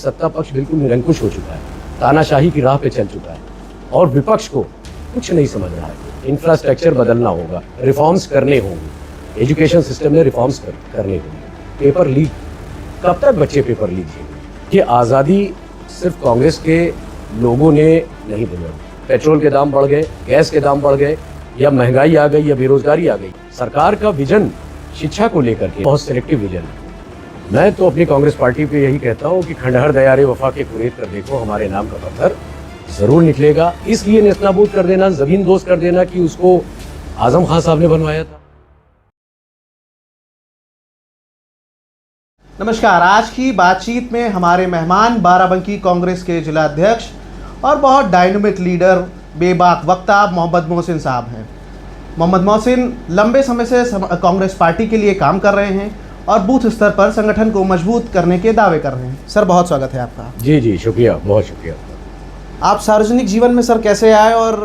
सत्ता पक्ष बिल्कुल निरंकुश हो चुका है, तानाशाही की राह पे चल चुका है और विपक्ष को कुछ नहीं समझ रहा है। इंफ्रास्ट्रक्चर बदलना होगा, रिफॉर्म्स करने होंगे, एजुकेशन सिस्टम में रिफॉर्म्स करने होंगे। पेपर लीक, कब तक बच्चे पेपर लीक देंगे? ये आज़ादी सिर्फ कांग्रेस के लोगों ने नहीं दिलवाई। पेट्रोल के दाम बढ़ गए, गैस के दाम बढ़ गए, या महंगाई आ गई, या बेरोजगारी आ गई। सरकार का विजन शिक्षा को लेकर के बहुत सिलेक्टिव विजन है। मैं तो अपनी कांग्रेस पार्टी पे यही कहता हूँ कि खंडहर दयारे वफा के कुरेद कर देखो, हमारे नाम का पत्थर जरूर निकलेगा। इसलिए नेस्तनाबूद कर देना, जमीन दोस्त कर देना कि उसको आजम खान साहब ने बनवाया था। नमस्कार, आज की बातचीत में हमारे मेहमान बाराबंकी कांग्रेस के जिला अध्यक्ष और बहुत डायनामिक लीडर, बेबाक वक्ता मोहम्मद मोहसिन साहब हैं। मोहम्मद मोहसिन लंबे समय से कांग्रेस पार्टी के लिए काम कर रहे हैं और बूथ स्तर पर संगठन को मजबूत करने के दावे कर रहे हैं। सर, बहुत स्वागत है आपका। जी, शुक्रिया, बहुत शुक्रिया। आप सार्वजनिक जीवन में सर कैसे आए और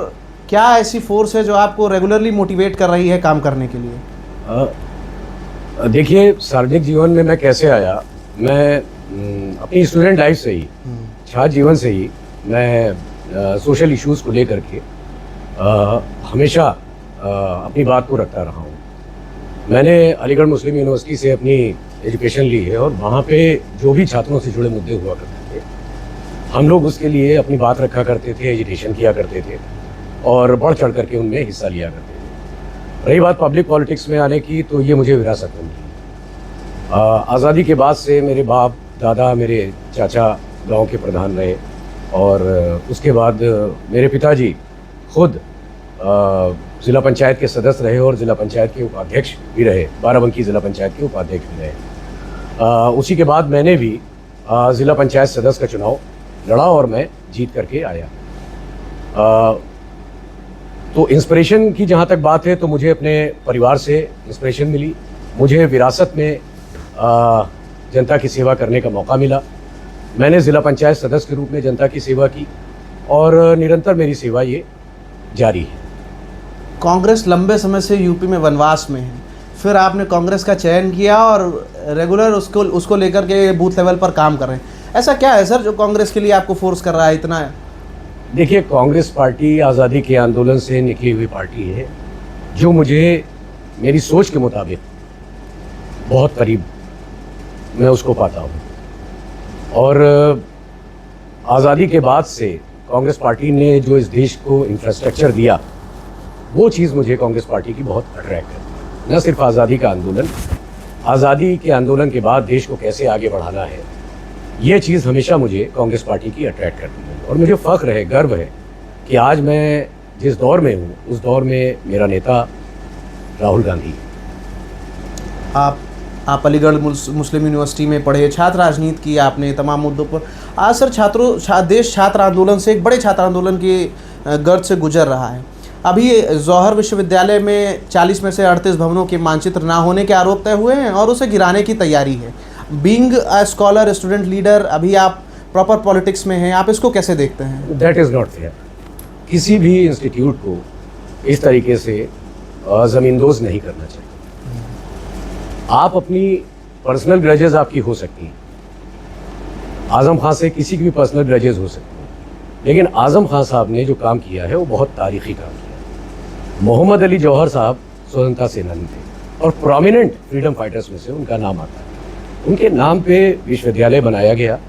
क्या ऐसी फोर्स है जो आपको रेगुलरली मोटिवेट कर रही है काम करने के लिए? देखिए, सार्वजनिक जीवन में मैं कैसे आया, मैं अपनी स्टूडेंट लाइफ से ही, छात्र जीवन से ही मैं सोशल इश्यूज़ को लेकर के हमेशा अपनी बात को रखता रहा हूँ। मैंने अलीगढ़ मुस्लिम यूनिवर्सिटी से अपनी एजुकेशन ली है और वहाँ पे जो भी छात्रों से जुड़े मुद्दे हुआ करते थे, हम लोग उसके लिए अपनी बात रखा करते थे, एजुटेशन किया करते थे और बढ़ चढ़ करके उनमें हिस्सा लिया करते थे। रही बात पब्लिक पॉलिटिक्स में आने की, तो ये मुझे विरासत में मिली। आज़ादी के बाद से मेरे बाप दादा, मेरे चाचा गांव के प्रधान रहे और उसके बाद मेरे पिताजी खुद ज़िला पंचायत के सदस्य रहे और ज़िला पंचायत के उपाध्यक्ष भी रहे, बाराबंकी ज़िला पंचायत के उपाध्यक्ष भी रहे। उसी के बाद मैंने भी ज़िला पंचायत सदस्य का चुनाव लड़ा और मैं जीत करके आया। तो इंस्पिरेशन की जहाँ तक बात है, तो मुझे अपने परिवार से इंस्पिरेशन मिली। मुझे विरासत में जनता की सेवा करने का मौका मिला। मैंने ज़िला पंचायत सदस्य के रूप में जनता की सेवा की और निरंतर मेरी सेवा ये जारी है। कांग्रेस लंबे समय से यूपी में वनवास में है, फिर आपने कांग्रेस का चयन किया और रेगुलर उसको लेकर के बूथ लेवल पर काम कर रहे हैं। ऐसा क्या है सर जो कांग्रेस के लिए आपको फोर्स कर रहा है इतना? देखिए, कांग्रेस पार्टी आज़ादी के आंदोलन से निकली हुई पार्टी है जो मुझे मेरी सोच के मुताबिक बहुत करीब मैं उसको पाता हूँ। और आज़ादी के बाद से कांग्रेस पार्टी ने जो इस देश को इंफ्रास्ट्रक्चर दिया, वो चीज़ मुझे कांग्रेस पार्टी की बहुत अट्रैक्ट है। न सिर्फ आज़ादी का आंदोलन, आज़ादी के आंदोलन के बाद देश को कैसे आगे बढ़ाना है, ये चीज़ हमेशा मुझे कांग्रेस पार्टी की अट्रैक्ट करती है। और मुझे फ़ख्र है, गर्व है कि आज मैं जिस दौर में हूँ उस दौर में मेरा नेता राहुल गांधी। आप अलीगढ़ मुस्लिम यूनिवर्सिटी में पढ़े, छात्र राजनीति की आपने तमाम मुद्दों पर। आज सर देश छात्र आंदोलन से, एक बड़े छात्र आंदोलन की गर्द से गुजर रहा है। अभी जौहर विश्वविद्यालय में 40 में से 38 भवनों के मानचित्र ना होने के आरोप तय हुए हैं और उसे गिराने की तैयारी है। Being a scholar, student leader, अभी आप प्रॉपर पॉलिटिक्स में हैं, आप इसको कैसे देखते हैं? That is not fair. किसी भी इंस्टीट्यूट को इस तरीके से ज़मींदोज़ नहीं करना चाहिए। आप अपनी पर्सनल ग्रजेस आपकी हो सकती हैं, आज़म खान से किसी की भी पर्सनल ग्रजेस हो सकती हैं, लेकिन आज़म खान साहब ने जो काम किया है वो बहुत तारीखी काम किया है। मोहम्मद अली जौहर साहब स्वतंत्रता सेनानी थे और प्रोमिनेंट फ्रीडम फाइटर्स में से उनका नाम आता है। उनके नाम पे विश्वविद्यालय बनाया गया,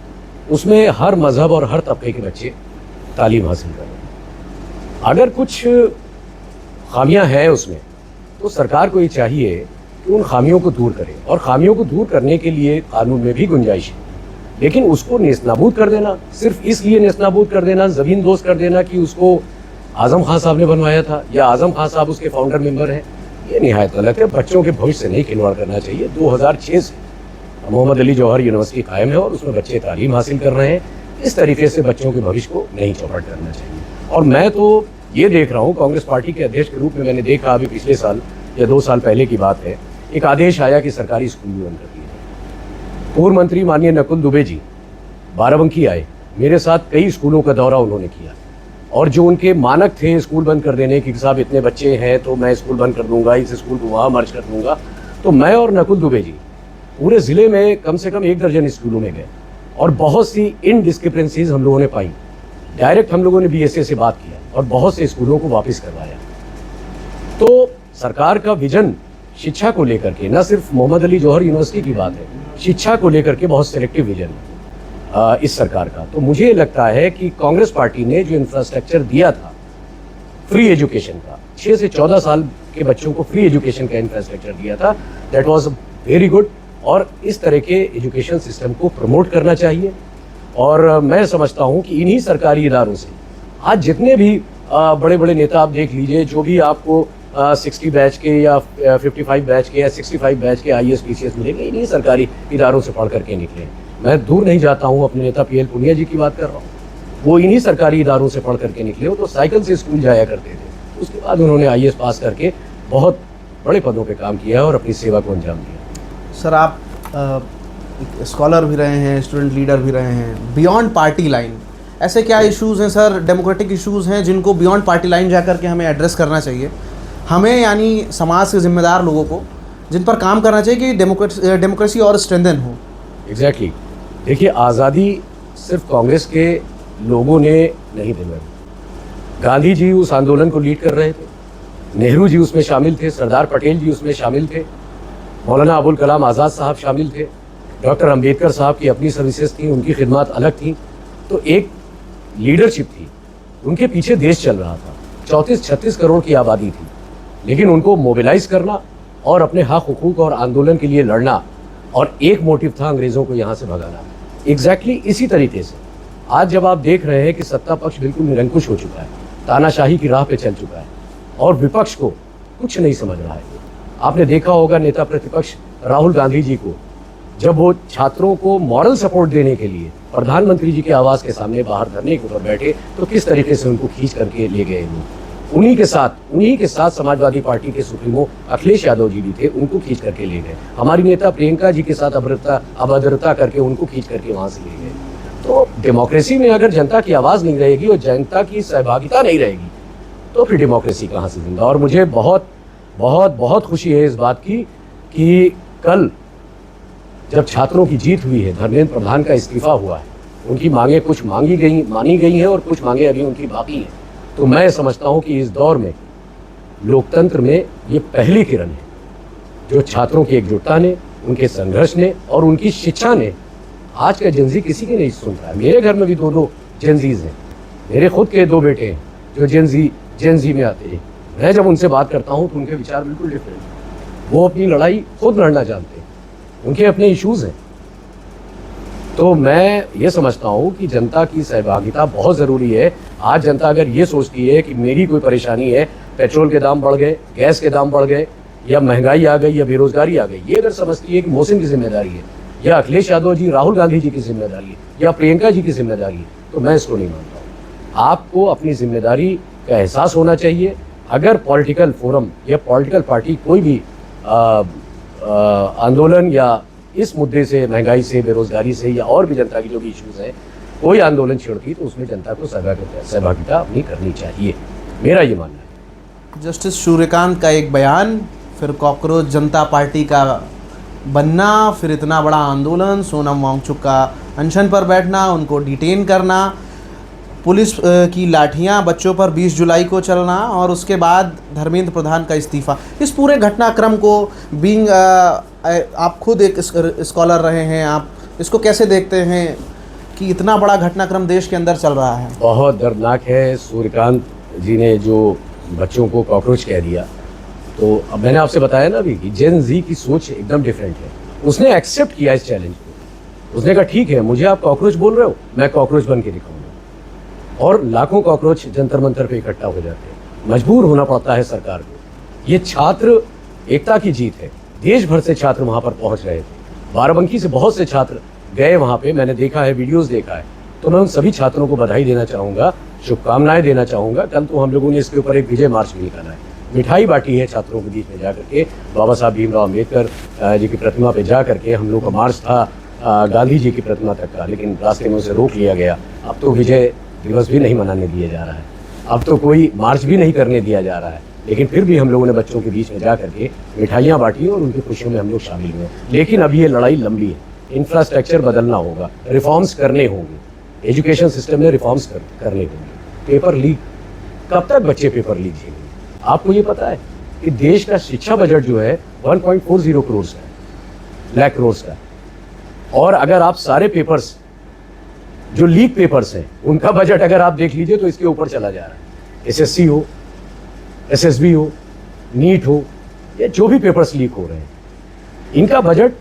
उसमें हर मज़हब और हर तबके के बच्चे तालीम हासिल कर रहे हैं। अगर कुछ खामियां हैं उसमें, तो सरकार को ये चाहिए कि उन खामियों को दूर करे, और खामियों को दूर करने के लिए कानून में भी गुंजाइश है। लेकिन उसको नेस्तनाबूद कर देना, सिर्फ इसलिए नेस्तनाबूद कर देना, ज़मीन दोस्त कर देना कि उसको आज़म खान साहब ने बनवाया था या आज़म खान साहब उसके फाउंडर मेंबर हैं, ये निहायत गलत है। बच्चों के भविष्य से नहीं खिलवाड़ करना चाहिए। 2006 से मोहम्मद अली जौहर यूनिवर्सिटी कायम है और उसमें बच्चे तालीम हासिल कर रहे हैं। इस तरीके से बच्चों के भविष्य को नहीं चौपट करना चाहिए। और मैं तो ये देख रहा हूँ, कांग्रेस पार्टी के अध्यक्ष के रूप में मैंने देखा, अभी पिछले साल या 2 साल पहले की बात है, एक आदेश आया कि सरकारी स्कूल भी बंद कर दिए जाए। पूर्व मंत्री माननीय नकुल दुबे जी बाराबंकी आए, मेरे साथ कई स्कूलों का दौरा उन्होंने किया और जो उनके मानक थे स्कूल बंद कर देने की, साहब इतने बच्चे हैं तो मैं स्कूल बंद कर दूंगा, इस स्कूल को वहाँ मर्ज कर दूंगा, तो मैं और नकुल दुबे जी पूरे ज़िले में कम से कम 1 दर्जन स्कूलों में गए और बहुत सी इनडिस्क्रिपेंसीज हम लोगों ने पाई। डायरेक्ट हम लोगों ने बीएसए से बात किया और बहुत से स्कूलों को वापस करवाया। तो सरकार का विजन शिक्षा को लेकर के, न सिर्फ मोहम्मद अली जौहर यूनिवर्सिटी की बात है, शिक्षा को लेकर के बहुत सिलेक्टिव विजन है इस सरकार का। तो मुझे लगता है कि कांग्रेस पार्टी ने जो इंफ्रास्ट्रक्चर दिया था फ्री एजुकेशन का, 6 से 14 साल के बच्चों को फ्री एजुकेशन का इंफ्रास्ट्रक्चर दिया था, दैट वाज वेरी गुड। और इस तरह के एजुकेशन सिस्टम को प्रमोट करना चाहिए। और मैं समझता हूं कि इन्हीं सरकारी इदारों से आज जितने भी बड़े बड़े नेता आप देख लीजिए, जो भी आपको 60 बैच के या 55 बैच के या 65 बैच के IAS PCS मिलेंगे, इन्हीं सरकारी इदारों से पढ़ करके निकले। मैं दूर नहीं जाता हूँ, अपने नेता PL पुनिया जी की बात कर रहा हूँ, वो इन्हीं सरकारी इदारों से पढ़ करके निकले हो, तो साइकिल से स्कूल जाया करते थे। उसके बाद उन्होंने IAS पास करके बहुत बड़े पदों पे काम किया और अपनी सेवा को अंजाम दिया। सर, आप स्कॉलर भी रहे हैं, स्टूडेंट लीडर भी रहे हैं। बियॉन्ड पार्टी लाइन ऐसे क्या इश्यूज़ हैं सर, डेमोक्रेटिक इश्यूज़ हैं जिनको बियॉन्ड पार्टी लाइन जा कर के हमें एड्रेस करना चाहिए, हमें यानी समाज के जिम्मेदार लोगों को, जिन पर काम करना चाहिए कि डेमोक्रेसी और स्ट्रेंथन हो? एग्जैक्टली देखिए, आज़ादी सिर्फ कांग्रेस के लोगों ने नहीं दिलवाई। गांधी जी उस आंदोलन को लीड कर रहे थे, नेहरू जी उसमें शामिल थे, सरदार पटेल जी उसमें शामिल थे, मौलाना अबुल कलाम आज़ाद साहब शामिल थे, डॉक्टर अंबेडकर साहब की अपनी सर्विसेज थी, उनकी खिदमत अलग थी। तो एक लीडरशिप थी, उनके पीछे देश चल रहा था, 34-36 करोड़ की आबादी थी, लेकिन उनको मोबिलाइज करना और अपने हक हुकूक और आंदोलन के लिए लड़ना, और एक मोटिव था अंग्रेज़ों को यहाँ से भगाना। एग्जैक्टली इसी तरीके से आज जब आप देख रहे हैं कि सत्ता पक्ष बिल्कुल निरंकुश हो चुका है, तानाशाही की राह पे चल चुका है और विपक्ष को कुछ नहीं समझ रहा है। आपने देखा होगा नेता प्रतिपक्ष राहुल गांधी जी को, जब वो छात्रों को मॉरल सपोर्ट देने के लिए प्रधानमंत्री जी के आवास के सामने बाहर धरने के ऊपर बैठे, तो किस तरीके से उनको खींच करके ले गए लोग। उन्हीं के साथ समाजवादी पार्टी के सुप्रीमो अखिलेश यादव जी भी थे, उनको खींच करके ले गए। हमारी नेता प्रियंका जी के साथ अभद्रता करके उनको खींच करके वहां से ले गए। तो डेमोक्रेसी में अगर जनता की आवाज़ नहीं रहेगी और जनता की सहभागिता नहीं रहेगी, तो फिर डेमोक्रेसी कहाँ से जिंदा। और मुझे बहुत बहुत बहुत खुशी है इस बात की कि कल जब छात्रों की जीत हुई है, धर्मेंद्र प्रधान का इस्तीफा हुआ है, उनकी मांगे कुछ मानी गई हैं और कुछ मांगे अभी उनकी बाकी हैं। तो मैं समझता हूं कि इस दौर में लोकतंत्र में ये पहली किरण है जो छात्रों की एकजुटता ने, उनके संघर्ष ने और उनकी शिक्षा ने। आज का जेनजी किसी की नहीं सुन रहा है। मेरे घर में भी 2 जेनजीज हैं, मेरे खुद के 2 बेटे हैं जो जेनजी में आते हैं। मैं जब उनसे बात करता हूं तो उनके विचार बिल्कुल डिफरेंट हैं। वो अपनी लड़ाई खुद लड़ना जानते हैं, उनके अपने इश्यूज हैं। तो मैं ये समझता हूँ कि जनता की सहभागिता बहुत ज़रूरी है। आज जनता अगर ये सोचती है कि मेरी कोई परेशानी है, पेट्रोल के दाम बढ़ गए, गैस के दाम बढ़ गए, या महंगाई आ गई, या बेरोजगारी आ गई, ये अगर समझती है कि मोहसिन की जिम्मेदारी है, या अखिलेश यादव जी, राहुल गांधी जी की जिम्मेदारी है, या प्रियंका जी की जिम्मेदारी है, तो मैं इसको नहीं मानता हूँ। आपको अपनी जिम्मेदारी का एहसास होना चाहिए। अगर पॉलिटिकल फोरम या पॉलिटिकल पार्टी कोई भी आंदोलन या इस मुद्दे से, महंगाई से, बेरोजगारी से, या और भी जनता की जो भी इश्यूज हैं, कोई आंदोलन छेड़ती, तो उसमें जनता को सहभागिता अपनी करनी चाहिए, मेरा ये मानना है। जस्टिस सूर्यकांत का एक बयान, फिर कॉकरोच जनता पार्टी का बनना, फिर इतना बड़ा आंदोलन, सोनम वांगचुक का अनशन पर बैठना, उनको डिटेन करना, पुलिस की लाठियां बच्चों पर 20 जुलाई को चलना, और उसके बाद धर्मेंद्र प्रधान का इस्तीफा। इस पूरे घटनाक्रम को बीइंग आप खुद एक स्कॉलर रहे हैं, आप इसको कैसे देखते हैं कि इतना बड़ा घटनाक्रम देश के अंदर चल रहा है? बहुत दर्दनाक है। सूर्यकांत जी ने जो बच्चों को कॉकरोच कह दिया, तो अब मैंने आपसे बताया ना अभी कि जेन जी की सोच एकदम डिफरेंट है। उसने एक्सेप्ट किया इस चैलेंज को, उसने कहा ठीक है, मुझे आप कॉकरोच बोल रहे हो, मैं कॉकरोच बन के दिखाऊंगा। और लाखों कॉकरोच जंतर मंतर पे इकट्ठा हो जाते हैं। मजबूर होना पड़ता है सरकार को। ये छात्र एकता की जीत है। देश भर से छात्र वहाँ पर पहुँच रहे थे, बाराबंकी से बहुत से छात्र गए वहाँ पे, मैंने देखा है, वीडियोस देखा है। तो मैं उन सभी छात्रों को बधाई देना चाहूँगा, शुभकामनाएं देना चाहूँगा। कल तो हम लोगों ने इसके ऊपर एक विजय मार्च भी निकाला है, मिठाई बांटी है छात्रों के बीच में जा करके। बाबा साहब भीमराव अम्बेडकर जी की प्रतिमा पे जा करके हम लोग का मार्च था गांधी जी की प्रतिमा तक का, लेकिन रास्ते में उसे रोक लिया गया। अब तो विजय दिवस भी नहीं मनाने दिया जा रहा है, अब तो कोई मार्च भी नहीं करने दिया जा रहा है, लेकिन फिर भी हम लोगों ने बच्चों के बीच में जा करके मिठाइयाँ बांटी और उनकी खुशियों में हम लोग शामिल हुए। लेकिन अब ये लड़ाई लंबी है, इंफ्रास्ट्रक्चर बदलना होगा, रिफॉर्म्स करने होंगे, एजुकेशन सिस्टम में रिफॉर्म्स करने होंगे। पेपर लीक, कब तक बच्चे पेपर लीक झेलेंगे? आपको ये पता है कि देश का शिक्षा बजट जो है 1.40 करोड़ का है, लाख करोड़ का, और अगर आप सारे पेपर्स जो लीक पेपर्स हैं उनका बजट अगर आप देख लीजिए तो इसके ऊपर चला जा रहा है। एसएससी हो, एसएसबी हो, नीट हो, या जो भी पेपर्स लीक हो रहे हैं, इनका बजट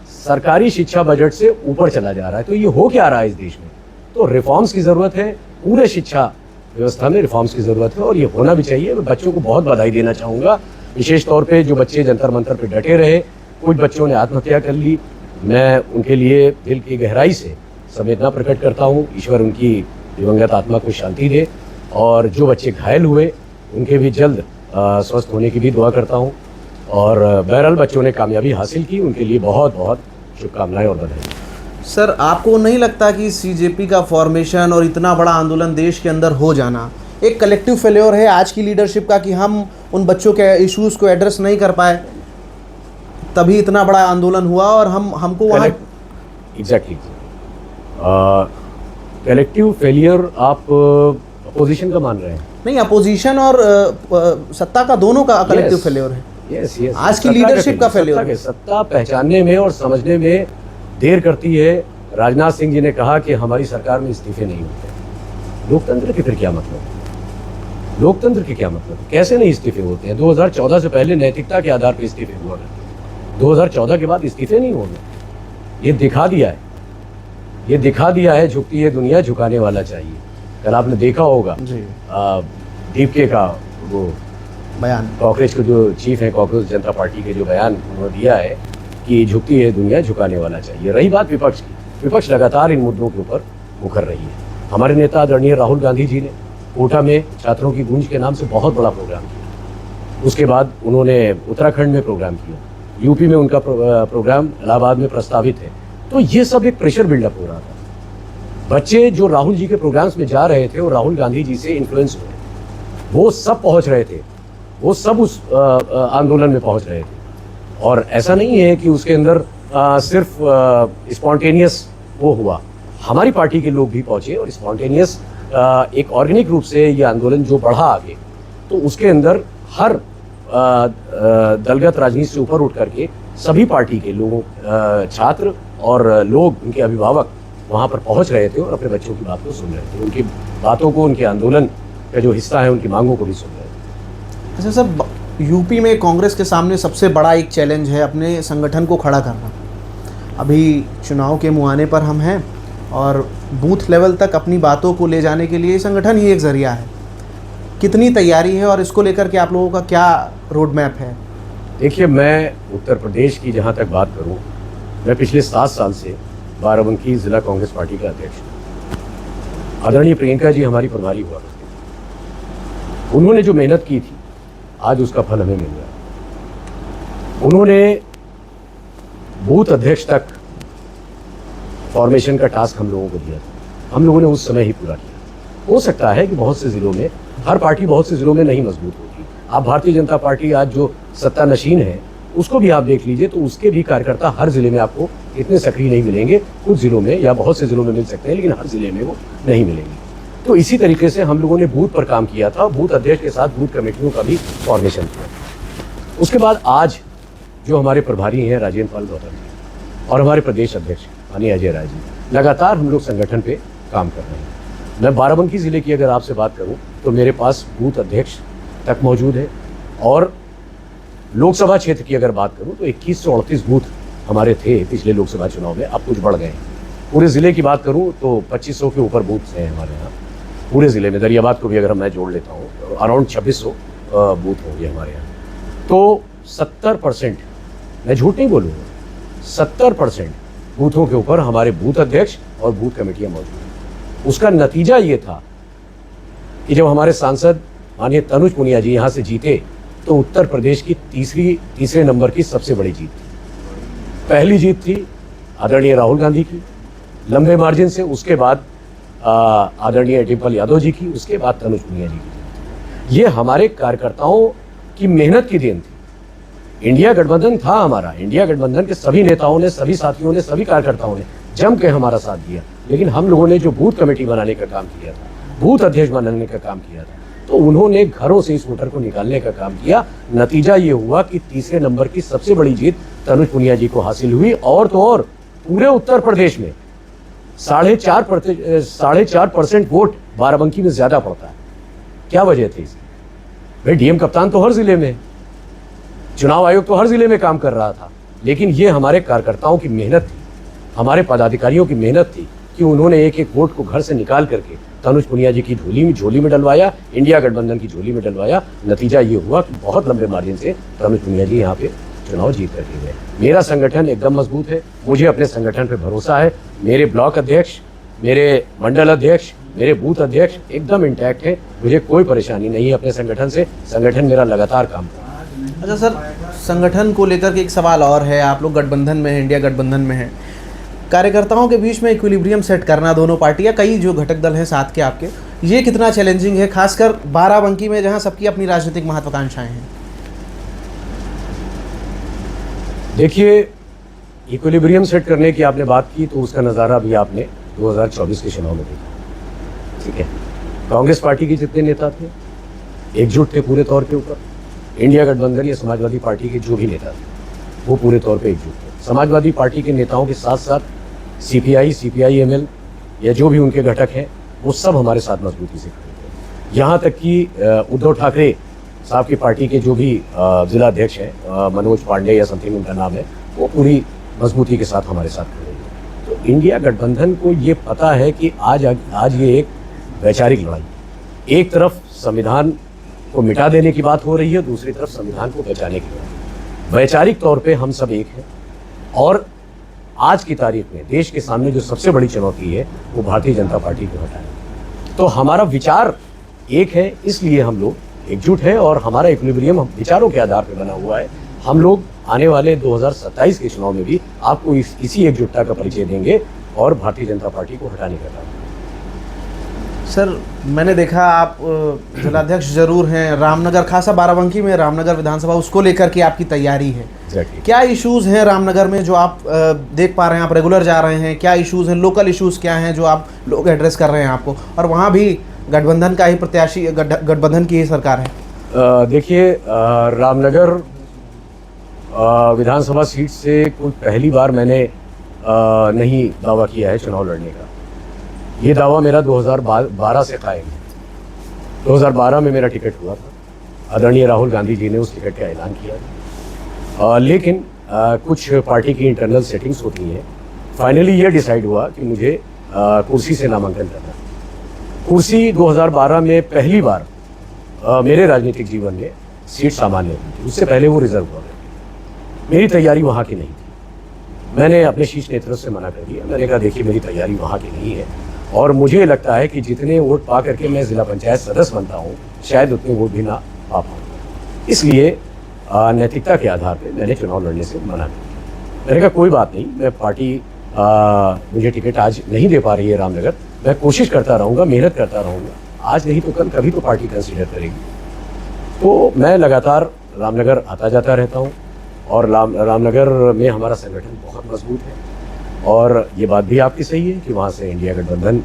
सरकारी शिक्षा बजट से ऊपर चला जा रहा है। तो ये हो क्या रहा है इस देश में? तो रिफॉर्म्स की ज़रूरत है, पूरे शिक्षा व्यवस्था में रिफॉर्म्स की ज़रूरत है, और ये होना भी चाहिए। मैं बच्चों को बहुत बधाई देना चाहूँगा, विशेष तौर पे जो बच्चे जंतर मंतर पे डटे रहे। कुछ बच्चों ने आत्महत्या कर ली, मैं उनके लिए दिल की गहराई से संवेदना प्रकट करता हूँ। ईश्वर उनकी दिवंगत आत्मा को शांति दे, और जो बच्चे घायल हुए उनके भी जल्द स्वस्थ होने की भी दुआ करता हूँ। और बहरहाल बच्चों ने कामयाबी हासिल की, उनके लिए बहुत बहुत शुभकामनाएं और बधाई। सर, आपको नहीं लगता कि सीजेपी का फॉर्मेशन और इतना बड़ा आंदोलन देश के अंदर हो जाना एक कलेक्टिव फेल्योर है आज की लीडरशिप का, कि हम उन बच्चों के इश्यूज़ को एड्रेस नहीं कर पाए, तभी इतना बड़ा आंदोलन हुआ और हमको वहाँ एग्जैक्टली कलेक्टिव फेलियर आप अपोजिशन का मान रहे हैं? नहीं, अपोजिशन और सत्ता का दोनों का कलेक्टिव फेल्योर है। यस यस, आज की लीडरशिप का फेल्योर है। सत्ता पहचानने में और समझने में देर करती है। राजनाथ सिंह जी ने कहा कि हमारी सरकार में इस्तीफे नहीं होते। लोकतंत्र के फिर क्या मतलब है? लोकतंत्र के क्या मतलब है? कैसे नहीं इस्तीफे होते हैं? 2014 से पहले नैतिकता के आधार पर इस्तीफे हुआ करते, 2014 के बाद इस्तीफे नहीं होंगे। ये दिखा दिया है, ये दिखा दिया है झुकती है दुनिया, झुकाने वाला चाहिए। कल आपने देखा होगा डीपके का वो बयान, कांग्रेस के जो चीफ हैं कांग्रेस जनता पार्टी के जो बयान उन्होंने दिया है कि झुकती है दुनिया, झुकाने वाला चाहिए। रही बात विपक्ष की, विपक्ष लगातार इन मुद्दों के ऊपर मुखर रही है। हमारे नेता आदरणीय राहुल गांधी जी ने कोटा में छात्रों की गूंज के नाम से बहुत बड़ा प्रोग्राम किया। उसके बाद उन्होंने उत्तराखंड में प्रोग्राम किया, यूपी में उनका प्रोग्राम इलाहाबाद में प्रस्तावित है। तो ये सब एक प्रेशर बिल्डअप हो रहा था। बच्चे जो राहुल जी के प्रोग्राम्स में जा रहे थे और राहुल गांधी जी से इन्फ्लुएंस हुए, वो सब पहुंच रहे थे, वो सब उस आंदोलन में पहुंच रहे थे। और ऐसा नहीं है कि उसके अंदर सिर्फ स्पॉन्टेनियस वो हुआ, हमारी पार्टी के लोग भी पहुंचे और स्पॉन्टेनियस एक ऑर्गेनिक रूप से ये आंदोलन जो बढ़ा आगे, तो उसके अंदर हर दलगत राजनीति से ऊपर उठ करके सभी पार्टी के लोगों, छात्र और लोग, उनके अभिभावक वहाँ पर पहुँच रहे थे और अपने बच्चों की बात को सुन रहे थे, उनकी बातों को, उनके आंदोलन का जो हिस्सा है उनकी मांगों को भी सुन रहे थे। अच्छा सर, यूपी में कांग्रेस के सामने सबसे बड़ा एक चैलेंज है अपने संगठन को खड़ा करना। अभी चुनाव के मुहाने पर हम हैं और बूथ लेवल तक अपनी बातों को ले जाने के लिए संगठन ही एक ज़रिया है। कितनी तैयारी है और इसको लेकर के आप लोगों का क्या रोड मैप है? देखिए, मैं उत्तर प्रदेश की जहाँ तक बात करूँ, मैं पिछले 7 साल से बाराबंकी जिला कांग्रेस पार्टी का अध्यक्ष हूँ। आदरणीय प्रियंका जी हमारी प्रभारी हुआ करती थी। उन्होंने जो मेहनत की थी, आज उसका फल हमें मिल रहा है। उन्होंने बूथ अध्यक्ष तक फॉर्मेशन का टास्क हम लोगों को दिया था, हम लोगों ने उस समय ही पूरा किया। हो सकता है कि बहुत से ज़िलों में, हर पार्टी बहुत से ज़िलों में नहीं मजबूत होती। आप भारतीय जनता पार्टी आज जो सत्ता नशीन है उसको भी आप देख लीजिए, तो उसके भी कार्यकर्ता हर ज़िले में आपको इतने सक्रिय नहीं मिलेंगे। कुछ ज़िलों में या बहुत से ज़िलों में मिल सकते हैं, लेकिन हर ज़िले में वो नहीं मिलेंगे। तो इसी तरीके से हम लोगों ने बूथ पर काम किया था, बूथ अध्यक्ष के साथ बूथ कमेटियों का भी फॉर्मेशन किया। उसके बाद आज जो हमारे प्रभारी हैं राजेंद्र पाल गौतम जी और हमारे प्रदेश अध्यक्ष माननीय अजय राय जी, लगातार हम लोग संगठन पे काम कर रहे हैं। मैं बाराबंकी ज़िले की अगर आपसे बात करूं तो मेरे पास बूथ अध्यक्ष तक मौजूद है, और लोकसभा क्षेत्र की अगर बात करूं तो 2138 बूथ हमारे थे पिछले लोकसभा चुनाव में, अब कुछ बढ़ गए हैं। पूरे ज़िले की बात करूं तो 2500 के ऊपर बूथ हैं हमारे यहाँ पूरे ज़िले में। दरियाबाद को भी अगर मैं जोड़ लेता हूँ तो अराउंड 2600 बूथ होंगे हमारे यहाँ। तो 70%, मैं झूठ नहीं बोलूँगा, 70% बूथों के ऊपर हमारे बूथ अध्यक्ष और बूथ कमेटियाँ मौजूद हैं। उसका नतीजा ये था कि जब हमारे सांसद माननीय तनुज पुनिया जी यहाँ से जीते तो उत्तर प्रदेश की तीसरे नंबर की सबसे बड़ी जीत थी। पहली जीत थी आदरणीय राहुल गांधी की लंबे मार्जिन से, उसके बाद आदरणीय डिम्पल यादव जी की, उसके बाद तनुज पुनिया जी की। ये हमारे कार्यकर्ताओं की मेहनत की देन थी। इंडिया गठबंधन था हमारा, इंडिया गठबंधन के सभी नेताओं ने, सभी साथियों ने, सभी कार्यकर्ताओं ने जम के हमारा साथ दिया। लेकिन हम लोगों ने जो बूथ कमेटी बनाने का काम किया था, बूथ अध्यक्ष बनाने का काम किया था, तो उन्होंने घरों से इस वोटर को निकालने का काम किया। नतीजा ये हुआ कि तीसरे नंबर की सबसे बड़ी जीत तनुज पुनिया जी को हासिल हुई। और तो और पूरे उत्तर प्रदेश में 4.5% वोट बाराबंकी में ज्यादा पड़ता है। क्या वजह थी इसकी? भाई डीएम कप्तान तो हर जिले में, चुनाव आयोग तो हर जिले में काम कर रहा था, लेकिन ये हमारे कार्यकर्ताओं की मेहनत थी, हमारे पदाधिकारियों की मेहनत थी कि उन्होंने एक एक वोट को घर से निकाल करके तनुज पुनिया जी की झोली में डलवाया, इंडिया गठबंधन की झोली में डलवाया। नतीजा ये हुआ कि बहुत लंबे मार्जिन से तनुज पुनिया जी यहाँ पे चुनाव जीत करके गए। मेरा संगठन एकदम मजबूत है, मुझे अपने संगठन पे भरोसा है। मेरे ब्लॉक अध्यक्ष, मेरे मंडल अध्यक्ष, मेरे बूथ अध्यक्ष एकदम इंटैक्ट है, मुझे कोई परेशानी नहीं है अपने संगठन से। संगठन मेरा लगातार काम कर रहा है। अच्छा सर, संगठन को लेकर के एक सवाल और है। आप लोग गठबंधन में हैं, इंडिया गठबंधन में हैं, कार्यकर्ताओं के बीच में इक्विलिब्रियम सेट करना, दोनों पार्टियां, कई जो घटक दल हैं साथ के आपके, ये कितना चैलेंजिंग है, खासकर बाराबंकी में जहां सबकी अपनी राजनीतिक महत्वाकांक्षाएं हैं? देखिए, इक्विलिब्रियम सेट करने की आपने बात की, तो उसका नज़ारा भी आपने 2024 के चुनाव में देखा। ठीक है, कांग्रेस पार्टी के जितने नेता थे एकजुट थे पूरे तौर के ऊपर। इंडिया गठबंधन या समाजवादी पार्टी के जो भी नेता थे वो पूरे तौर पे एकजुट थे। समाजवादी पार्टी के नेताओं के साथ साथ सीपीआई, सीपीआईएमएल या जो भी उनके घटक हैं वो सब हमारे साथ मजबूती से खड़े थे। यहाँ तक कि उद्धव ठाकरे साहब की पार्टी के जो भी जिला अध्यक्ष हैं, मनोज पांडे या समथिंग उनका नाम है, वो पूरी मजबूती के साथ हमारे साथ खड़े हैं। तो इंडिया गठबंधन को ये पता है कि आज ये एक वैचारिक लड़ाई, एक तरफ संविधान को मिटा देने की बात हो रही है, दूसरी तरफ संविधान को बचाने की बात। वैचारिक तौर पे हम सब एक हैं और आज की तारीख में देश के सामने जो सबसे बड़ी चुनौती है वो भारतीय जनता पार्टी को हटाना। तो हमारा विचार एक है, इसलिए हम लोग एकजुट है और हमारा इक्विलिब्रियम विचारों के आधार पर बना हुआ है। हम लोग आने वाले 2027 के चुनाव में भी आपको इसी एकजुटता का परिचय देंगे और भारतीय जनता पार्टी को हटाने का काम। सर, मैंने देखा आप जिलाध्यक्ष जरूर हैं, रामनगर, खासा बाराबंकी में रामनगर विधानसभा, उसको लेकर के आपकी तैयारी है। Exactly. क्या इश्यूज हैं रामनगर में जो आप देख पा रहे हैं? आप रेगुलर जा रहे हैं, क्या इश्यूज हैं, लोकल इश्यूज क्या हैं जो आप लोग एड्रेस कर रहे हैं आपको? और वहाँ भी गठबंधन का ही प्रत्याशी, गठबंधन की ही सरकार है। देखिए, रामनगर विधानसभा सीट से कोई पहली बार मैंने नहीं दावा किया है चुनाव लड़ने का। ये दावा मेरा 2012 से कायम है। 2012 में मेरा टिकट हुआ था, आदरणीय राहुल गांधी जी ने उस टिकट का ऐलान किया था। लेकिन कुछ पार्टी की इंटरनल सेटिंग्स होती हैं, फाइनली ये डिसाइड हुआ कि मुझे कुर्सी से नामांकन करना है। कुर्सी 2012 में पहली बार मेरे राजनीतिक जीवन में सीट सामान्य हुई थी, उससे पहले वो रिजर्व हुआ। मेरी तैयारी वहाँ की नहीं थी, मैंने अपने शीर्ष नेतृत्व से मना कर दिया। मैंने कहा देखिए मेरी तैयारी वहाँ की नहीं है और मुझे लगता है कि जितने वोट पा करके मैं जिला पंचायत सदस्य बनता हूँ शायद उतने वोट भी ना पा पाऊँ। इसलिए नैतिकता के आधार पर मैंने चुनाव लड़ने से मना कर दिया। मैंने कहा कोई बात नहीं, मैं पार्टी मुझे टिकट आज नहीं दे पा रही है रामनगर, मैं कोशिश करता रहूँगा, मेहनत करता रहूँगा, आज नहीं तो कल कभी तो पार्टी कंसिडर करेगी। तो मैं लगातार रामनगर आता जाता रहता हूँ और रामनगर में हमारा संगठन बहुत मजबूत है। और ये बात भी आपकी सही है कि वहाँ से इंडिया गठबंधन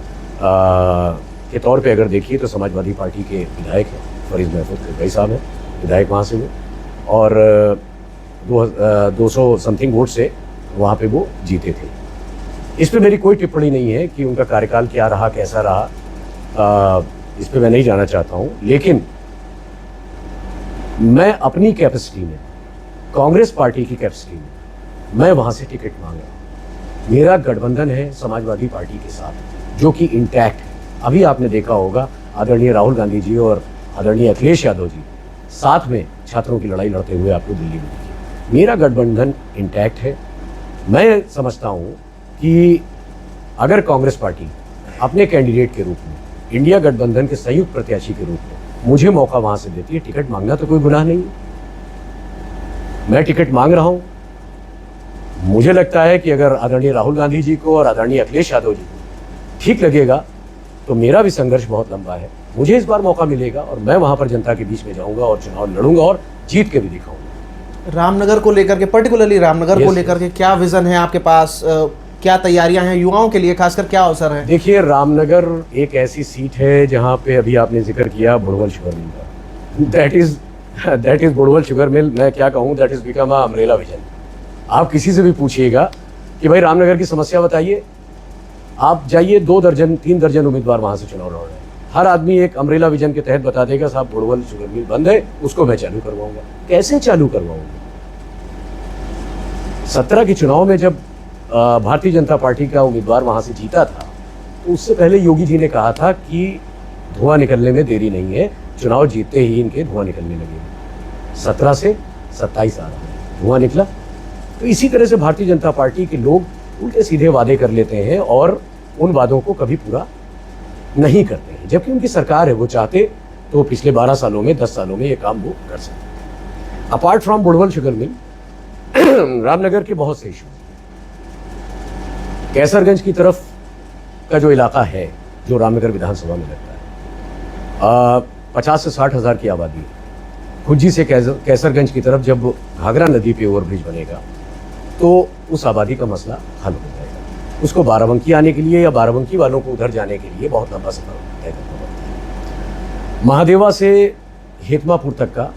के तौर पे अगर देखिए तो समाजवादी पार्टी के विधायक हैं, फरीद महफूज खिलजी साहब हैं, विधायक वहाँ से वो, और 200 समथिंग वोट से वहाँ पे वो जीते थे। इस पे मेरी कोई टिप्पणी नहीं है कि उनका कार्यकाल क्या रहा, कैसा रहा, इस पे मैं नहीं जाना चाहता हूँ। लेकिन मैं अपनी कैपेसिटी में, कांग्रेस पार्टी की कैपेसिटी में, मैं वहाँ से टिकट मांग रहा हूँ। मेरा गठबंधन है समाजवादी पार्टी के साथ जो कि इंटैक्ट है। अभी आपने देखा होगा आदरणीय राहुल गांधी जी और आदरणीय अखिलेश यादव जी साथ में छात्रों की लड़ाई लड़ते हुए आपको दिल्ली में दिखे। मेरा गठबंधन इंटैक्ट है। मैं समझता हूँ कि अगर कांग्रेस पार्टी अपने कैंडिडेट के रूप में, इंडिया गठबंधन के संयुक्त प्रत्याशी के रूप में मुझे मौका वहाँ से देती है, टिकट मांगना तो कोई गुनाह नहीं है। मैं टिकट मांग रहा हूँ। मुझे लगता है कि अगर आदरणीय राहुल गांधी जी को और आदरणीय अखिलेश यादव जी को ठीक लगेगा तो मेरा भी संघर्ष बहुत लंबा है, मुझे इस बार मौका मिलेगा और मैं वहाँ पर जनता के बीच में जाऊँगा और चुनाव लड़ूंगा और जीत के भी दिखाऊंगा। रामनगर को लेकर के, पर्टिकुलरली रामनगर को Yes, लेकर के क्या विजन है आपके पास? क्या तैयारियां हैं युवाओं के लिए, खासकर क्या अवसर है? देखिए, रामनगर एक ऐसी सीट है जहाँ पे अभी आपने जिक्र किया बुड़वल शुगर मिल का, दैट इज बुड़वल शुगर मिल, मैं क्या कहूँ, that is become a umbrella vision. आप किसी से भी पूछिएगा कि भाई रामनगर की समस्या बताइए, आप जाइए 2 दर्जन 3 दर्जन उम्मीदवार वहाँ से चुनाव लड़ रहे हैं, हर आदमी एक अम्ब्रेला विजन के तहत बता देगा साहब बुड़वल शुगर मिल बंद है, उसको मैं चालू करवाऊंगा। कैसे चालू करवाऊंगा? 17 के चुनाव में जब भारतीय जनता पार्टी का उम्मीदवार वहां से जीता था, तो उससे पहले योगी जी ने कहा था कि धुआं निकलने में देरी नहीं है, चुनाव जीतते ही इनके धुआं निकलने लगे। 17 से 27 आ रहा है, धुआं निकला। तो इसी तरह से भारतीय जनता पार्टी के लोग उल्टे सीधे वादे कर लेते हैं और उन वादों को कभी पूरा नहीं करते हैं, जबकि उनकी सरकार है, वो चाहते तो पिछले 12 सालों में 10 सालों में ये काम वो कर सकते। Apart from Budhwal sugar mill, Ramnagar के बहुत से इशू, कैसरगंज की तरफ का जो इलाका है जो रामनगर विधानसभा में लगता है, 50 से 60 हज़ार की आबादी है। खुज्जी से कैसरगंज की तरफ जब घाघरा नदी पे ओवरब्रिज बनेगा तो उस आबादी का मसला हल हो जाएगा। उसको बाराबंकी आने के लिए या बाराबंकी वालों को उधर जाने के लिए बहुत लंबा सफर तय करना पड़ता है। महादेवा से हेतमापुर तक का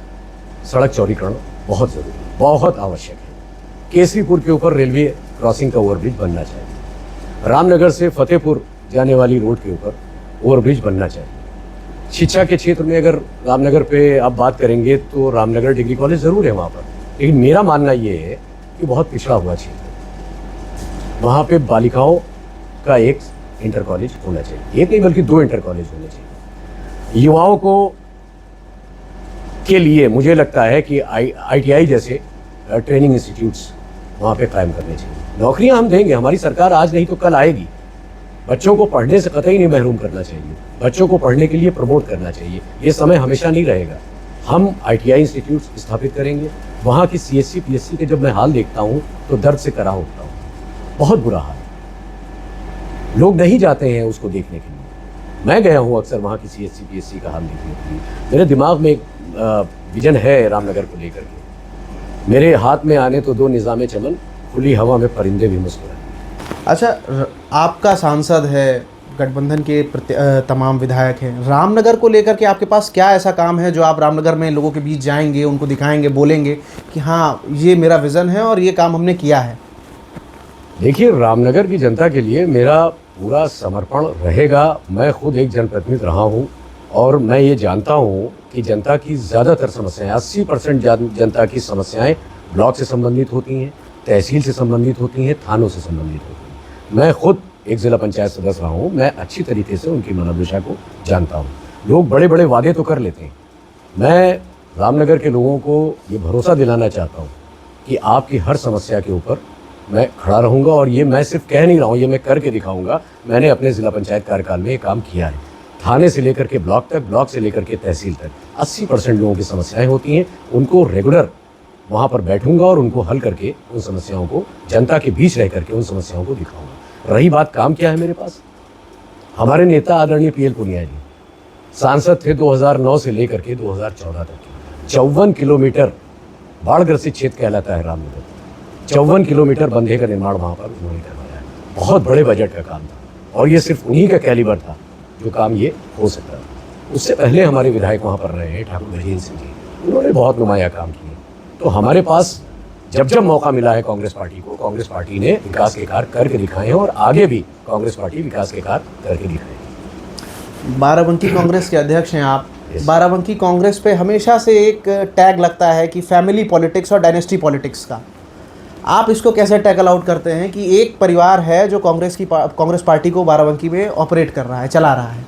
सड़क चौड़ीकरण बहुत ज़रूरी, बहुत आवश्यक है। केसरीपुर के ऊपर रेलवे क्रॉसिंग का ओवरब्रिज बनना चाहिए। रामनगर से फतेहपुर जाने वाली रोड के ऊपर ओवरब्रिज बनना चाहिए। शिक्षा के क्षेत्र में अगर रामनगर पे आप बात करेंगे तो रामनगर डिग्री कॉलेज ज़रूर है वहाँ पर, लेकिन मेरा मानना ये है कि बहुत पिछड़ा हुआ क्षेत्र है। वहाँ पे बालिकाओं का एक इंटर कॉलेज होना चाहिए, एक नहीं बल्कि 2 इंटर कॉलेज होने चाहिए। युवाओं को के लिए मुझे लगता है कि ITI जैसे ट्रेनिंग इंस्टीट्यूट्स वहाँ पे कायम करने चाहिए। नौकरियाँ हम देंगे, हमारी सरकार आज नहीं तो कल आएगी। बच्चों को पढ़ने से कतई नहीं महरूम करना चाहिए, बच्चों को पढ़ने के लिए प्रमोट करना चाहिए। ये समय हमेशा नहीं रहेगा। हम ITI इंस्टीट्यूट्स स्थापित करेंगे। वहाँ की CSC PSC के जब मैं हाल देखता हूँ तो दर्द से करा होता हूँ, बहुत बुरा हाल है। लोग नहीं जाते हैं उसको देखने के लिए। मैं गया हूँ अक्सर वहाँ की CSC PSC का हाल देखने के लिए। मेरे दिमाग में एक विजन है रामनगर को लेकर के। मेरे हाथ में आने तो 2 निज़ामे चमन, खुली हवा में परिंदे भी मुस्कुराए। अच्छा, आपका सांसद है, गठबंधन के तमाम विधायक हैं, रामनगर को लेकर के आपके पास क्या ऐसा काम है जो आप रामनगर में लोगों के बीच जाएंगे, उनको दिखाएंगे, बोलेंगे कि हाँ ये मेरा विज़न है और ये काम हमने किया है? देखिए, रामनगर की जनता के लिए मेरा पूरा समर्पण रहेगा। मैं खुद एक जनप्रतिनिधि रहा हूँ और मैं ये जानता हूँ कि जनता की ज़्यादातर समस्याएं, 80% जनता की समस्याएं ब्लॉक से संबंधित होती हैं, तहसील से संबंधित होती हैं, थानों से संबंधित होती हैं। मैं खुद एक ज़िला पंचायत सदस्य रहा हूँ, मैं अच्छी तरीके से उनकी मनोदशा को जानता हूँ। लोग बड़े बड़े वादे तो कर लेते हैं। मैं रामनगर के लोगों को ये भरोसा दिलाना चाहता हूँ कि आपकी हर समस्या के ऊपर मैं खड़ा रहूँगा, और ये मैं सिर्फ कह नहीं रहा हूँ, ये मैं करके दिखाऊँगा। मैंने अपने ज़िला पंचायत कार्यकाल में ये काम किया है। थाने से लेकर के ब्लॉक तक, ब्लॉक से लेकर के तहसील तक 80% लोगों की समस्याएं होती हैं। उनको रेगुलर वहाँ पर बैठूंगा और उनको हल करके उन समस्याओं को, जनता के बीच रह करके उन समस्याओं को दिखाऊंगा। रही बात काम क्या है मेरे पास, हमारे नेता आदरणीय PL पुनिया जी सांसद थे 2009 से लेकर के 2014 तक। 54 किलोमीटर बाढ़ ग्रसित क्षेत्र कहलाता है रामनगर। 54 किलोमीटर बंधे का निर्माण वहाँ पर उन्होंने करवाया। बहुत बड़े बजट का काम था और ये सिर्फ उन्हीं का कैलिबर था जो काम ये हो सकता था। उससे पहले हमारे विधायक वहाँ पर रहे हैं, ठाकुर गजेंद्र सिंह जी, उन्होंने बहुत नुमाया काम किए। तो हमारे पास जब जब मौका मिला है कांग्रेस पार्टी को, कांग्रेस पार्टी ने विकास के कार्य करके दिखाए हैं और आगे भी कांग्रेस पार्टी विकास के कार्य करके दिखाएगी। बाराबंकी कांग्रेस के अध्यक्ष हैं आप। बाराबंकी कांग्रेस पे हमेशा से एक टैग लगता है कि फैमिली पॉलिटिक्स और डायनेस्टी पॉलिटिक्स का। आप इसको कैसे टैकल आउट करते हैं कि एक परिवार है जो कांग्रेस पार्टी को बाराबंकी में ऑपरेट कर रहा है, चला रहा है?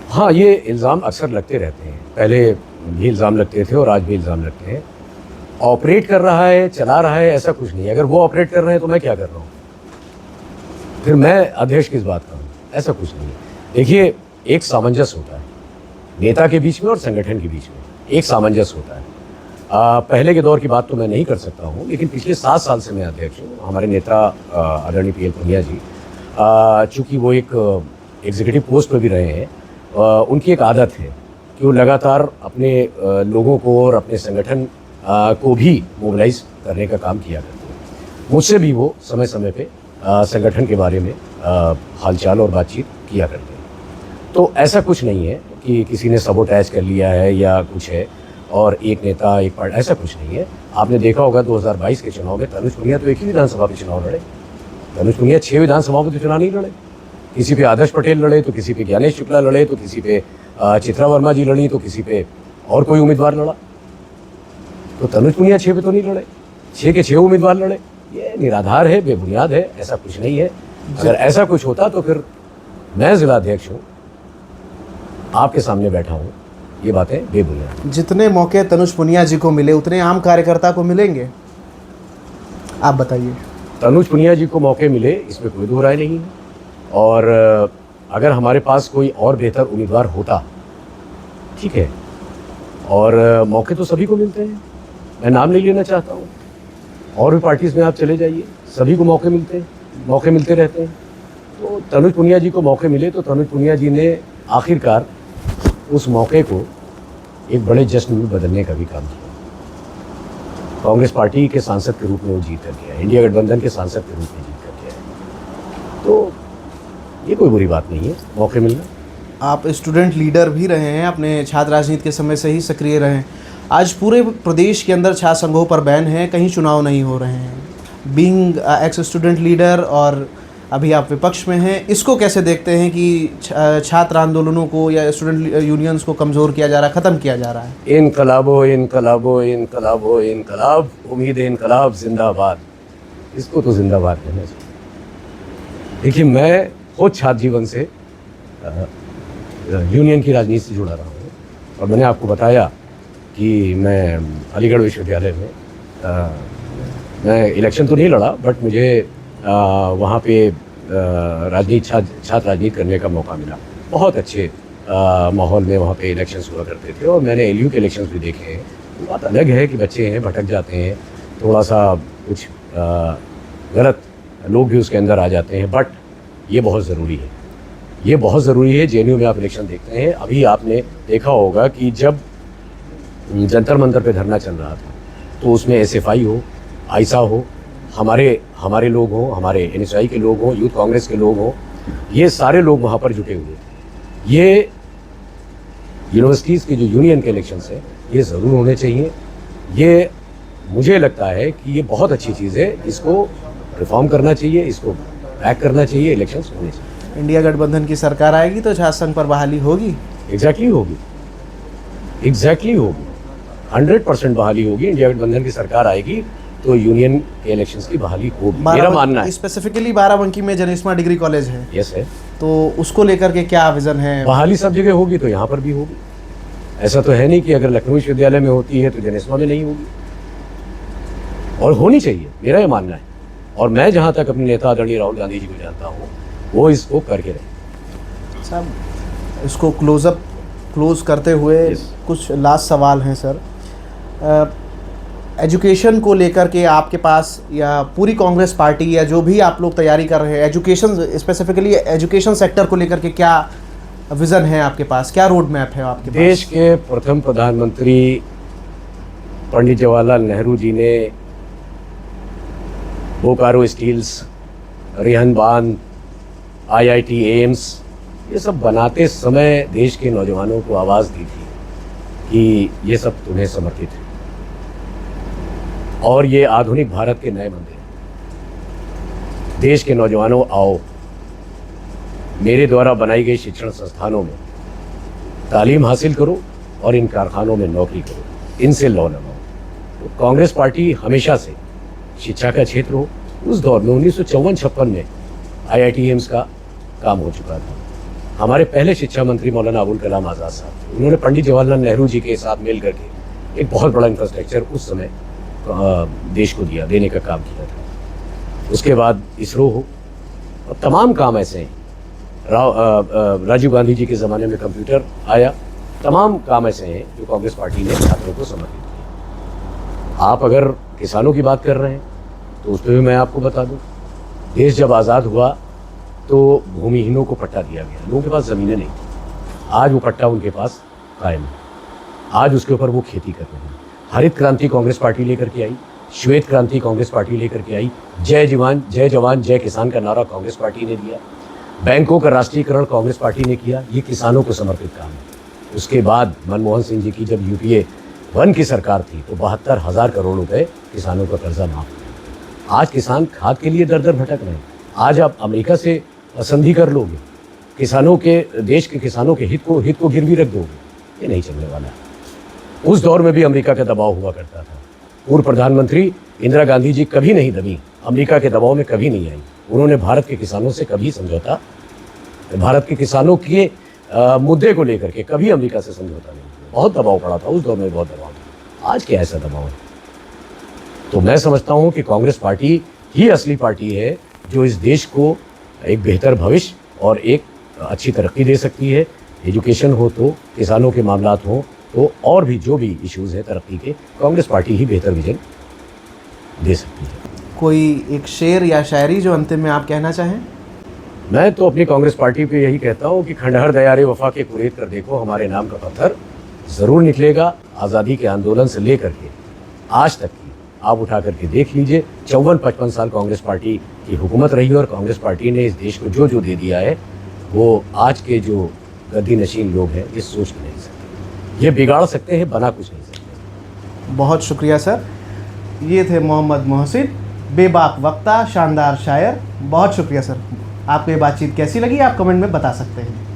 हाँ, ये इल्ज़ाम अक्सर लगते रहते हैं। पहले भी इल्ज़ाम लगते थे और आज भी इल्ज़ाम लगते हैं। ऑपरेट कर रहा है, चला रहा है, ऐसा कुछ नहीं है। अगर वो ऑपरेट कर रहे हैं तो मैं क्या कर रहा हूँ, फिर मैं अध्यक्ष किस बात का हूँ? ऐसा कुछ नहीं है। देखिए, एक सामंजस्य होता है नेता के बीच में और संगठन के बीच में, एक सामंजस्य होता है। पहले के दौर की बात तो मैं नहीं कर सकता हूँ, लेकिन पिछले 7 साल से मैं अध्यक्ष हूँ। हमारे नेता आदरणीय PL पुनिया जी, चूँकि वो एक एग्जीक्यूटिव पोस्ट पर भी रहे हैं, उनकी एक आदत है कि वो लगातार अपने लोगों को और अपने संगठन को भी मोबिलाइज करने का काम किया करते हैं। मुझसे भी वो समय समय पे संगठन के बारे में हालचाल और बातचीत किया करते हैं। तो ऐसा कुछ नहीं है कि किसी ने सबोटाइज कर लिया है या कुछ है और एक नेता एक पार्टी, ऐसा कुछ नहीं है। आपने देखा होगा 2022 के चुनाव में तनुज पुनिया तो एक ही विधानसभा पे चुनाव लड़े। तनुज पुनिया 6 विधानसभाओं पे तो चुनाव नहीं लड़े। किसी पे आदर्श पटेल लड़े, तो किसी पे ज्ञानेश शुक्ला लड़े, तो किसी पे चित्रा वर्मा जी लड़ी, तो किसी पे और कोई उम्मीदवार लड़ा। तो तनुज पुनिया 6 पे तो नहीं लड़े, 6 के 6 उम्मीदवार लड़े। ये निराधार है, बेबुनियाद है, ऐसा कुछ नहीं है। अगर ऐसा कुछ होता तो फिर मैं जिलाध्यक्ष हूँ, आपके सामने बैठा हूँ, ये बातें बेबुनियाद। जितने मौके तनुज पुनिया जी को मिले उतने आम कार्यकर्ता को मिलेंगे, आप बताइए। तनुज पुनिया जी को मौके मिले, इसमें कोई दो राय नहीं है। और अगर हमारे पास कोई और बेहतर उम्मीदवार होता, ठीक है, और मौके तो सभी को मिलते हैं, मैं नाम नहीं लेना चाहता हूँ। और भी पार्टीज़ में आप चले जाइए, सभी को मौके मिलते हैं, मौके मिलते रहते हैं। तो तनुज पुनिया जी को मौके मिले तो तनुज पुनिया जी ने आखिरकार उस मौके को एक बड़े जश्न में बदलने का भी काम किया। कांग्रेस पार्टी के सांसद के रूप में वो जीत कर गया, इंडिया गठबंधन के सांसद के रूप में जीत कर गया है। तो ये कोई बुरी बात नहीं है मौके मिलना। आप स्टूडेंट लीडर भी रहे हैं, अपने छात्र राजनीति के समय से ही सक्रिय रहे हैं। आज पूरे प्रदेश के अंदर छात्र संघों पर बैन है, कहीं चुनाव नहीं हो रहे हैं। बीइंग एक्स स्टूडेंट लीडर और अभी आप विपक्ष में हैं, इसको कैसे देखते हैं कि छात्र आंदोलनों को या स्टूडेंट यूनियंस को कमज़ोर किया जा रहा है, ख़त्म किया जा रहा है? इनकलाबो इनकलाबो इनकलाबो इनकलाब, उम्मीद इनकलाब जिंदाबाद, इसको तो जिंदाबाद कहना चाहिए। देखिए, मैं खुद छात्र जीवन से यूनियन की राजनीति से जुड़ा रहा हूँ और मैंने आपको बताया कि मैं अलीगढ़ विश्वविद्यालय में मैं इलेक्शन तो नहीं लड़ा, बट मुझे वहाँ पे छात्र राजनीति करने का मौका मिला। बहुत अच्छे माहौल में वहाँ पे इलेक्शंस हुआ करते थे और मैंने एलयू के इलेक्शंस भी देखे हैं। तो बात अलग है कि बच्चे हैं, भटक जाते हैं, थोड़ा सा कुछ गलत लोग भी उसके अंदर आ जाते हैं, बट ये बहुत ज़रूरी है, ये बहुत ज़रूरी है। जेएनयू में आप इलेक्शन देखते हैं, अभी आपने देखा होगा कि जब जंतर मंतर पे धरना चल रहा था तो उसमें एसएफआई हो, आइसा हो, हमारे लोग हों, हमारे एनएसआई के लोग हों, यूथ कांग्रेस के लोग हों, ये सारे लोग वहाँ पर जुटे हुए थे। ये यूनिवर्सिटीज़ के जो यूनियन के इलेक्शंस हैं, ये ज़रूर होने चाहिए। ये मुझे लगता है कि ये बहुत अच्छी चीज़ है, इसको रिफॉर्म करना चाहिए, इसको बैक करना चाहिए, इलेक्शंस होने चाहिए। इंडिया गठबंधन की सरकार आएगी तो छात्र संघ पर बहाली होगी? एग्जैक्टली होगी, एग्जैक्टली होगी, 100% बहाली होगी। इंडिया गठबंधन की सरकार आएगी तो यूनियन के इलेक्शंस की बहाली होगी, मेरा मानना है। स्पेसिफिकली बाराबंकी में जनेस्मा डिग्री कॉलेज है, यस है, तो उसको लेकर के क्या विजन है? बहाली सब जगह होगी तो यहाँ पर भी होगी। ऐसा तो है नहीं कि अगर लखनऊ विश्वविद्यालय में होती है तो जनेस्मा में नहीं होगी, और होनी चाहिए, मेरा ये मानना है। और मैं जहाँ तक अपने नेता आदरणीय राहुल गांधी जी को जानता हूँ, वो इसको करके रहे। साहब, इसको क्लोज करते हुए कुछ लास्ट सवाल हैं सर। एजुकेशन को लेकर के आपके पास या पूरी कांग्रेस पार्टी या जो भी आप लोग तैयारी कर रहे हैं, एजुकेशन स्पेसिफिकली एजुकेशन सेक्टर को लेकर के क्या विज़न है आपके पास, क्या रोड मैप है आपके पास? देश के प्रथम प्रधानमंत्री पंडित जवाहरलाल नेहरू जी ने बोकारो स्टील्स, रिहन बांध, आईआईटी एम्स, ये सब बनाते समय देश के नौजवानों को आवाज़ दी थी कि ये सब तुम्हें समर्पित है और ये आधुनिक भारत के नए मंदिर। देश के नौजवानों, आओ, मेरे द्वारा बनाई गई शिक्षण संस्थानों में तालीम हासिल करो और इन कारखानों में नौकरी करो, इनसे लौ लगाओ। तो कांग्रेस पार्टी हमेशा से शिक्षा का क्षेत्र हो, उस दौर में 1954-56 में आईआईटी एम्स का काम हो चुका था। हमारे पहले शिक्षा मंत्री मौलाना अबुल कलाम आज़ाद साहब, उन्होंने पंडित जवाहरलाल नेहरू जी के साथ मिल करके एक बहुत बड़ा इंफ्रास्ट्रक्चर उस समय देश को देने का काम किया था। उसके बाद इसरो हो और तमाम काम ऐसे हैं। राजीव गांधी जी के ज़माने में कंप्यूटर आया, तमाम काम ऐसे हैं जो कांग्रेस पार्टी ने छात्रों को समर्पित किया। आप अगर किसानों की बात कर रहे हैं तो उस पर भी मैं आपको बता दूं, देश जब आज़ाद हुआ तो भूमिहीनों को पट्टा दिया गया, लोगों के पास ज़मीनें नहीं थी। आज वो पट्टा उनके पास कायम है, आज उसके ऊपर वो खेती कर रहे हैं। हरित क्रांति कांग्रेस पार्टी लेकर के आई, श्वेत क्रांति कांग्रेस पार्टी लेकर के आई, जय जवान जय किसान का नारा कांग्रेस पार्टी ने दिया, बैंकों का राष्ट्रीयकरण कांग्रेस पार्टी ने किया। ये किसानों को समर्पित काम है। उसके बाद मनमोहन सिंह जी की जब यूपीए 1 की सरकार थी तो 72,000 करोड़ रुपए किसानों का कर्जा माफ किया। आज किसान खाद के लिए दर दर भटक रहे हैं। आज आप अमेरिका से संधि कर लोगे, किसानों के देश के किसानों के हित को गिरवी रख दोगे, ये नहीं चलने वाला। उस दौर में भी अमेरिका का दबाव हुआ करता था। पूर्व प्रधानमंत्री इंदिरा गांधी जी कभी नहीं दबी, अमेरिका के दबाव में कभी नहीं आई। उन्होंने भारत के किसानों से कभी समझौता, भारत के किसानों के मुद्दे को लेकर के कभी अमेरिका से समझौता नहीं किया। बहुत दबाव पड़ा था उस दौर में, बहुत दबाव था। आज क्या ऐसा दबाव है? तो मैं समझता हूँ कि कांग्रेस पार्टी ही असली पार्टी है जो इस देश को एक बेहतर भविष्य और एक अच्छी तरक्की दे सकती है। एजुकेशन हो तो, किसानों के मामलात हो तो, और भी जो भी इश्यूज़ है तरक्की के, कांग्रेस पार्टी ही बेहतर विजन दे सकती है। कोई एक शेर या शायरी जो अंतिम में आप कहना चाहें? मैं तो अपनी कांग्रेस पार्टी पे यही कहता हूँ कि खंडहर दयारे वफा के कुरेद कर देखो, हमारे नाम का पत्थर ज़रूर निकलेगा। आज़ादी के आंदोलन से लेकर के आज तक की आप उठा करके देख लीजिए, 54-55 साल कांग्रेस पार्टी की हुकूमत रही और कांग्रेस पार्टी ने इस देश को जो जो दे दिया है वो आज के जो गद्दी नशीन लोग हैं ये सोच नहीं सकते। ये बिगाड़ सकते हैं, बना कुछ नहीं सकते। बहुत शुक्रिया सर। ये थे मोहम्मद मोहसिन, बेबाक वक्ता, शानदार शायर। बहुत शुक्रिया सर। आपको ये बातचीत कैसी लगी आप कमेंट में बता सकते हैं।